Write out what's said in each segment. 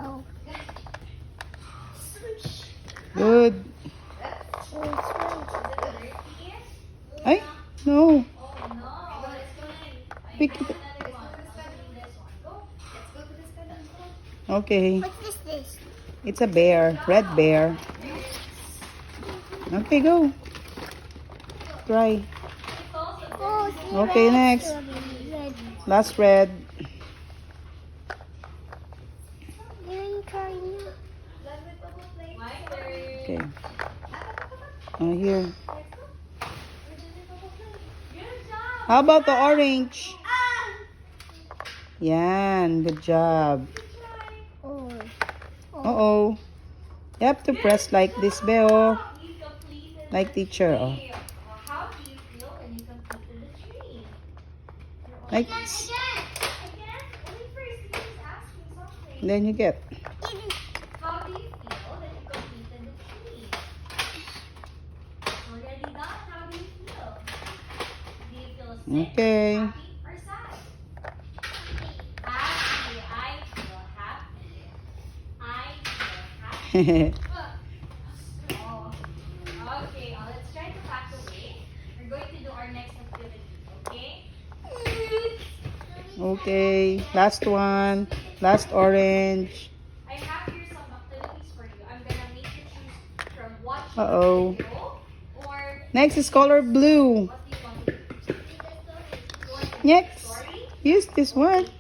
Oh. Good. Ay, no. Pick it. Okay. What is this? It's a bear. Red bear. Okay, go. Try. Oh, Okay, next. red. Last red. You're trying. Okay. Oh, here. How about the orange? Yan. Good job. Oh. Uh-oh. You have to press like this, Beo. Like teacher, oh. How do you feel when you completed the tree? Like Again. Only first, you just ask me something. then you get. How do you feel that you completed the tree? Already done. How do you feel? Do you feel sick, Okay. happy, or sad? Happy. I feel happy. I feel happy. Oh. Okay, let's try to pack away. We're going to do our next activity, okay? Okay. Last one. Last orange. I have here some activities for you. I'm gonna make you choose from watching Uh-oh. a video or Next is color blue. what do you want to do? You want to read the Next. story? Use this one. Do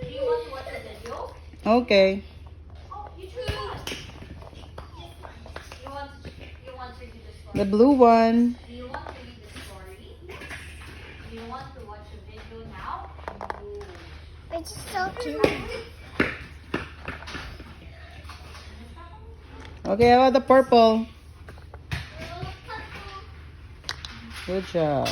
you want to watch a video? Okay. Oh, you choose one. You want to read the story? The blue one. Do you want to read the story? Do you want to watch a video now? Ooh. It's so cute. Okay, how about the purple? Good job.